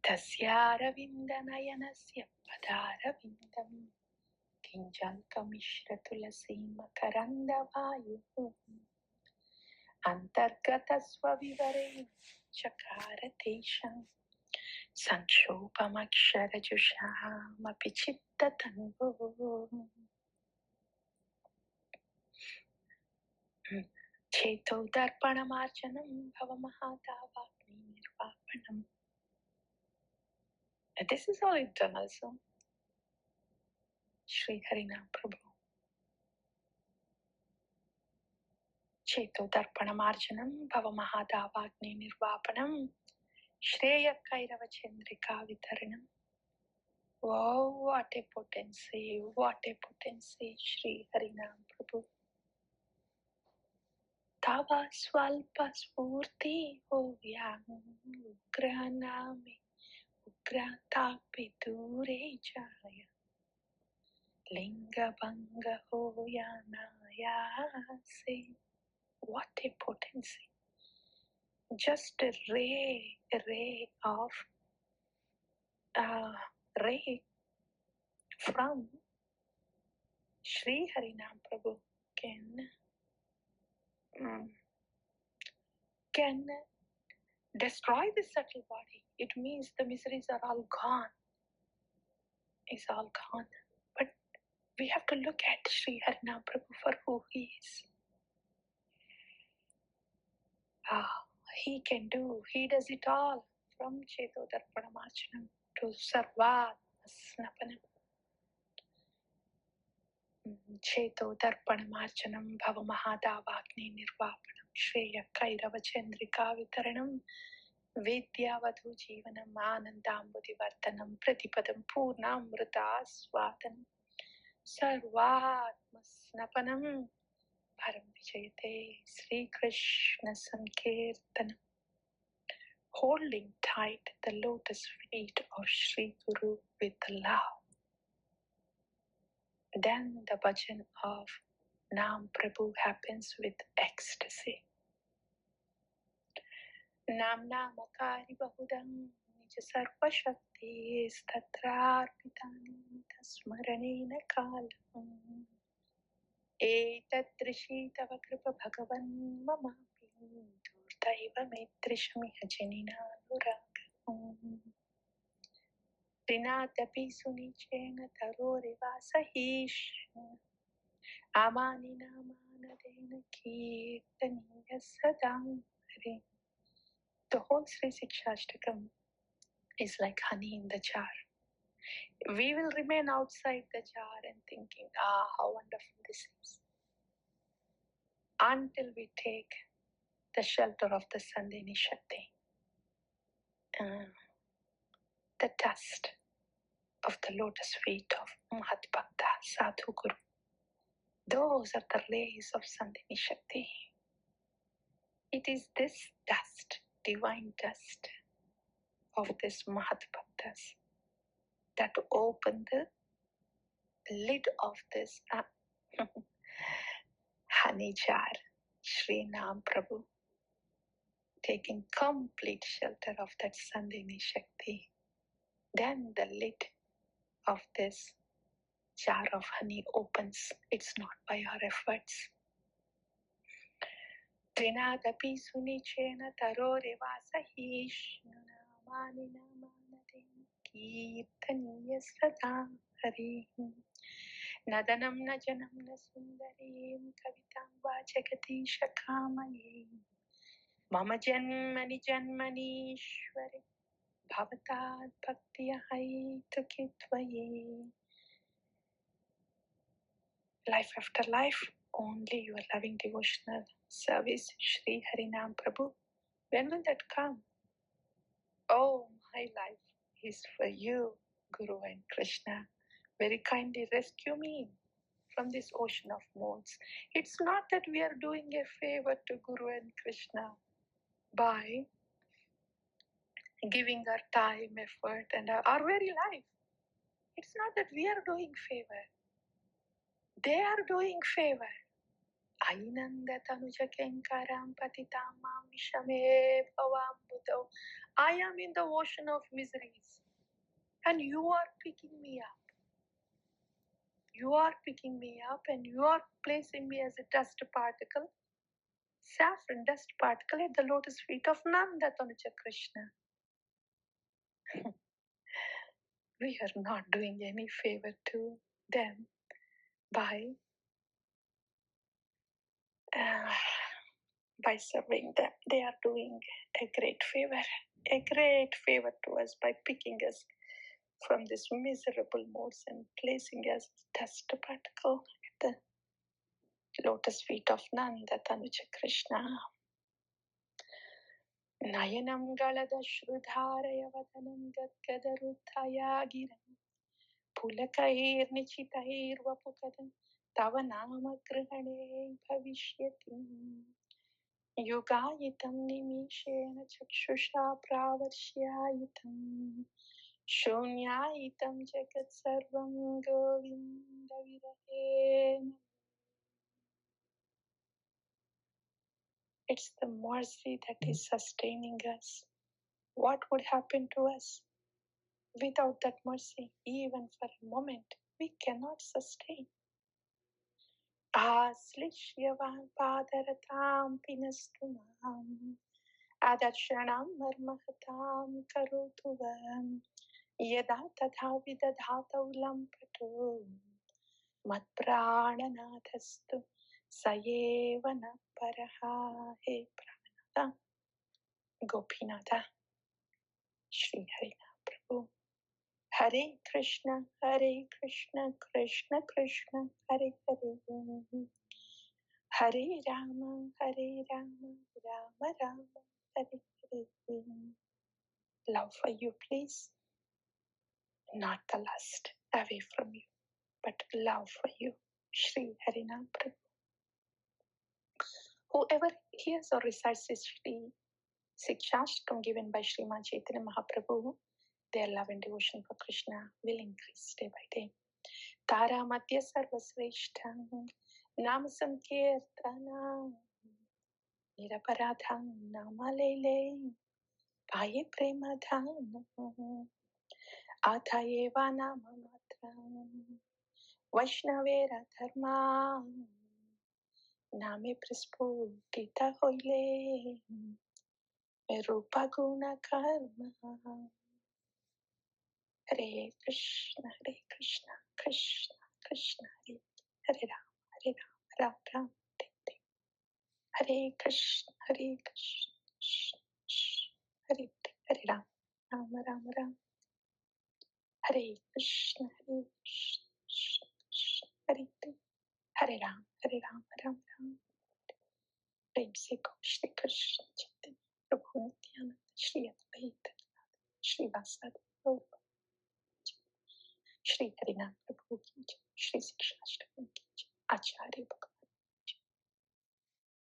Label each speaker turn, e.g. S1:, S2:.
S1: तस्यारविन्दनयनस्य पदारविन्दं किञ्जल्कमिश्रतुलसीमकरन्दवायुः अन्तर्गतस्वविवरेण चकार तेषां संक्षोभमक्षरजुषामपि चित्ततन्वोः चेतो दर्पणमार्जनं भवमहादावाग्निर्वापनम्. This is all internal, so Shri Harinam Prabhu. Cheto Darpanamarjanam Bhavamahadavagni Nirvapanam Shreya Kairava Chandrika Vitaranam. Wow, what a potency, what a potency, Shri Harinam Prabhu. Tava Swalpa Spurti Hovyam Ugranami Ugratapi Dure Jaya Linga Banga Hoyanaya Se. What a potency. Just a ray of ray from Shri Harinam Prabhu can destroy the subtle body. It means the miseries are all gone. It's all gone. But we have to look at Shri Harinam Prabhu for who he is. He can do, he does it all, from Cheto Darpanamarchanam to Sarvat Snapanam. Cheto Darpanamarchanam Bhavamahadavagni Nirvapanam Shreya Kairava Chandrika Vitaranam Vidyavadhu Jeevanam Anandambudhivartanam Pratipadam Purnamrita Swadanam Sarvatma Snapanam Param Vijayate Sri Krishna Sankirtanam. Holding tight the lotus feet of Sri Guru with love. Then the bhajan of Nam Prabhu happens with ecstasy. Nam Namakari Bahudam Nija Sarva Shakti Statrarpitani Tasmaranena Kalam Etadrishi Tava Kripa Bhagavan Mamapi Durtaiva Metrishamiha Janina Nuragam Rinatapi Sunichena Tarorivasahishna Amani Namanadena Kirtaniya Sadam Hari. The whole Sri Sikshashtakam is like honey in the jar. We will remain outside the jar and thinking, how wonderful this is. Until we take the shelter of the Sandhini Shakti. The dust of the lotus feet of Mahat Bhakta Sadhu Guru. Those are the rays of Sandhini Shakti. It is this dust, divine dust of this Mahat Bhaktas that open the lid of this honey jar, Sri Nam Prabhu, taking complete shelter of that Sandhini Shakti. Then the lid of this jar of honey opens. It's not by our efforts. Trinadapi sunichena tarorevasahishna manina manade kirtaniya sada hari nadanam najanam nasundarim kavitam vachakati shakamaye mama janmani janmanishwari bhavatad bhaktiya haitukitvaye. Life after life, only your loving devotional service, Shri Harinam Prabhu. When will that come? Oh, my life is for you, Guru and Krishna. Very kindly rescue me from this ocean of modes. It's not that we are doing a favor to Guru and Krishna by giving our time, effort, and our very life. It's not that we are doing favor. They are doing favor. Ainanda tanuja kenkaram patitam mam vishame bhavam buddho. I am in the ocean of miseries, and you are picking me up. You are picking me up, and you are placing me as a dust particle, saffron dust particle at the lotus feet of Nanda Tanuja Krishna. We are not doing any favor to them by serving them. They are doing a great favor to us by picking us from this miserable modes and placing us dust particle at the lotus feet of Nanda Tanuja Krishna. Nayanam galadashrudharaya vadanam gadgadarutthaya giram pulakair nichitair vapukadam tava nama grihane bhavishyati yugayitam nimishena chakshusha pravarshyayitam shunyayitam jagat sarvam govinda virahena. It's the mercy that is sustaining us. What would happen to us without that mercy? Even for a moment, we cannot sustain. Aslishyavam padaratam pinastumam adarshanam marmahatam karotuvam yada tatha vidadhata ulampato matprananathastu sayevana paraha. He Pranatha, Gopinatha, Shri Harina Prabhu. Hare Krishna, Krishna Krishna, Hare Hare. Hare Rama, Rama Rama, Hare Hare. Love for you, please. Not the lust away from you, but love for you. Shri Harina Prabhu. Whoever hears or recites this Shri Sikshashtakam given by Sriman Chaitanya Mahaprabhu, their love and devotion for Krishna will increase day by day. Tara Madhya Sarvasreshtham Nam Sankirtanam Niraparadham Namalele Paye Premadhanam Athayeva Namamatram Vaishnavera Dharma Name Praspurtita Hoile Rupa Guna Karma. Hare Krishna, Krishna Krishna, Hare Ram, Ram Ram, Hare Krishna, Krishna, Hare Ram, Ram Ram, Hare Krishna, Hare Ram, Ram Ram. प्रेम से को श्री कृष्ण चैतन्य प्रभु नित्यानंद श्री अद्वैत श्रीवासादि श्री हरिनाम प्रभु की जय, श्री शिक्षाष्टकम की जय, आचार्य